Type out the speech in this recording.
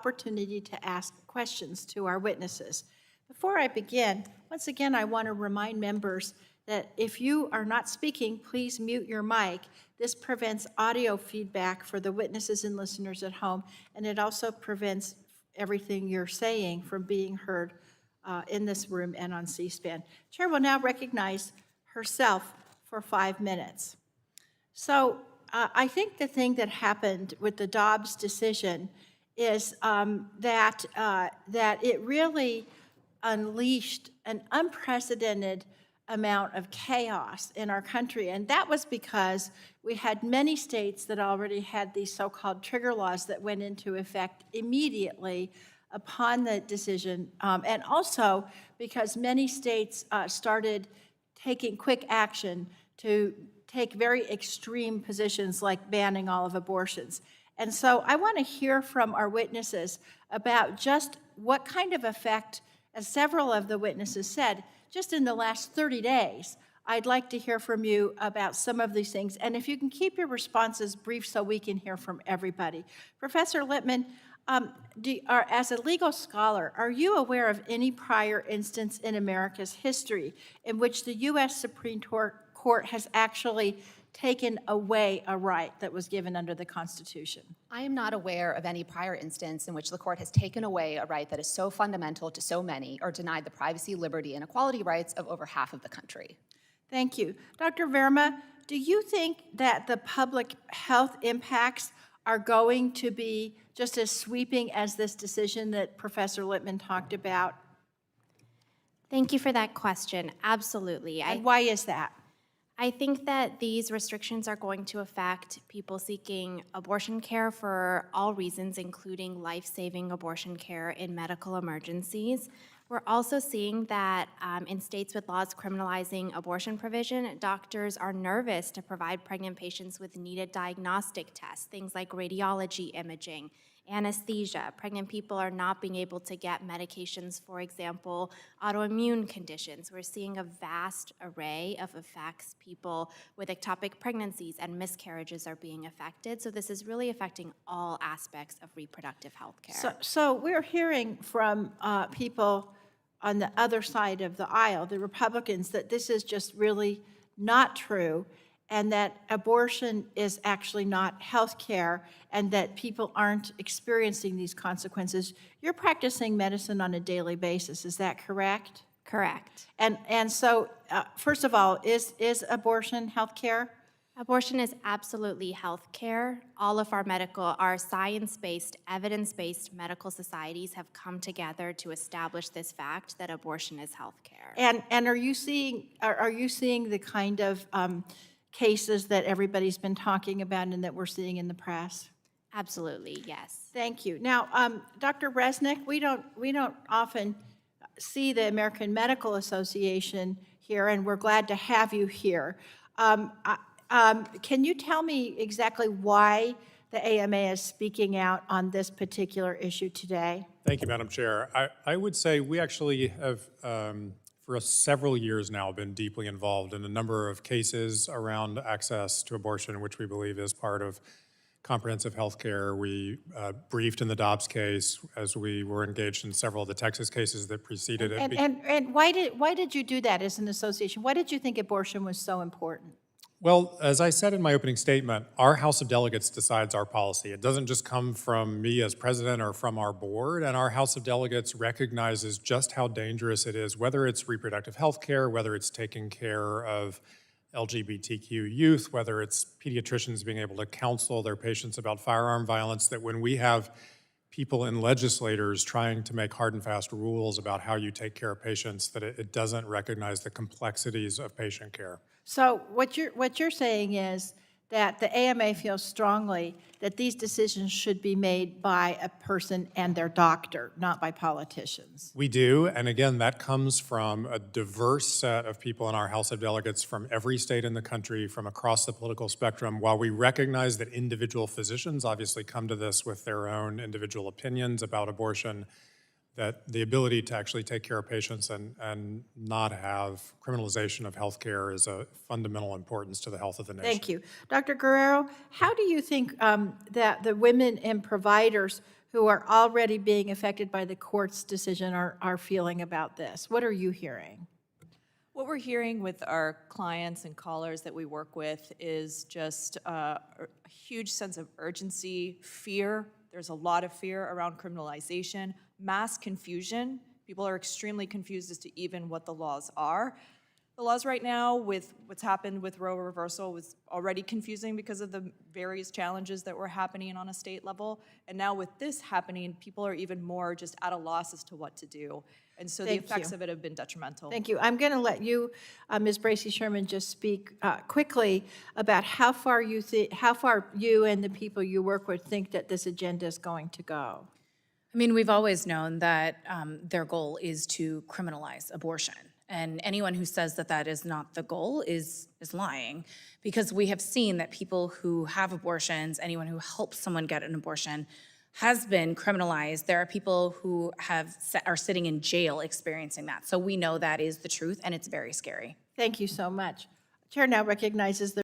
Opportunity to ask questions to our witnesses. Before I begin, once again, I want to remind members that if you are not speaking, please mute your mic. This prevents audio feedback for the witnesses and listeners at home, and it also prevents everything you're saying from being heard in this room and on C-SPAN. Chair will now recognize herself for 5 minutes. So I think the thing that happened with the Dobbs decision is that it really unleashed an unprecedented amount of chaos in our country. And that was because we had many states that already had these so-called trigger laws that went into effect immediately upon the decision. And also because many states started taking quick action to take very extreme positions like banning all of abortions. And so I want to hear from our witnesses about just what kind of effect, as several of the witnesses said, just in the last 30 days. I'd like to hear from you about some of these things. And if you can keep your responses brief so we can hear from everybody. Professor Lippman, as a legal scholar, are you aware of any prior instance in America's history in which the U.S. Supreme Court has actually taken away a right that was given under the Constitution? I am not aware of any prior instance in which the court has taken away a right that is so fundamental to so many or denied the privacy, liberty, and equality rights of over half of the country. Thank you. Dr. Verma, do you think that the public health impacts are going to be just as sweeping as this decision that Professor Lippman talked about? Thank you for that question. Absolutely. And why is that? I think that these restrictions are going to affect people seeking abortion care for all reasons, including life-saving abortion care in medical emergencies. We're also seeing that in states with laws criminalizing abortion provision, doctors are nervous to provide pregnant patients with needed diagnostic tests, things like radiology imaging, anesthesia. Pregnant people are not being able to get medications, for example, autoimmune conditions. We're seeing a vast array of effects. People with ectopic pregnancies and miscarriages are being affected. So this is really affecting all aspects of reproductive health care. So we're hearing from people on the other side of the aisle, the Republicans, that this is just really not true, and that abortion is actually not health care, and that people aren't experiencing these consequences. You're practicing medicine on a daily basis, is that correct? Correct. And so, first of all, is abortion health care? Abortion is absolutely health care. All of our science-based, evidence-based medical societies have come together to establish this fact that abortion is health care. And are you seeing the kind of cases that everybody's been talking about and that we're seeing in the press? Absolutely, yes. Thank you. Now, Dr. Resnick, we don't often see the American Medical Association here, and we're glad to have you here. Can you tell me exactly why the AMA is speaking out on this particular issue today? Thank you, Madam Chair. I would say we actually have for several years now been deeply involved in a number of cases around access to abortion, which we believe is part of comprehensive health care. We briefed in the Dobbs case as we were engaged in several of the Texas cases that preceded it. And why did you do that as an association? Why did you think abortion was so important? Well, as I said in my opening statement, our House of Delegates decides our policy. It doesn't just come from me as president or from our board, and our House of Delegates recognizes just how dangerous it is, whether it's reproductive health care, whether it's taking care of LGBTQ youth, whether it's pediatricians being able to counsel their patients about firearm violence, that when we have people and legislators trying to make hard and fast rules about how you take care of patients, that it doesn't recognize the complexities of patient care. So what you're saying is that the AMA feels strongly that these decisions should be made by a person and their doctor, not by politicians. We do, and again, that comes from a diverse set of people in our House of Delegates from every state in the country, from across the political spectrum. While we recognize that individual physicians obviously come to this with their own individual opinions about abortion, that the ability to actually take care of patients and not have criminalization of health care is a fundamental importance to the health of the nation. Thank you. Dr. Guerrero, how do you think that the women and providers who are already being affected by the court's decision are feeling about this? What are you hearing? What we're hearing with our clients and callers that we work with is just a huge sense of urgency, fear. There's a lot of fear around criminalization, mass confusion. People are extremely confused as to even what the laws are. The laws right now, with what's happened with Roe reversal, was already confusing because of the various challenges that were happening on a state level. And now with this happening, people are even more just at a loss as to what to do. And so the Thank effects you. of it have been detrimental. Thank you. I'm going to let you, Ms. Bracy Sherman, just speak quickly about how far you and the people you work with think that this agenda is going to go. I mean, we've always known that their goal is to criminalize abortion. And anyone who says that that is not the goal is lying, because we have seen that people who have abortions, anyone who helps someone get an abortion, has been criminalized. There are people who are sitting in jail experiencing that. So we know that is the truth, and it's very scary. Thank you so much. Chair now recognizes the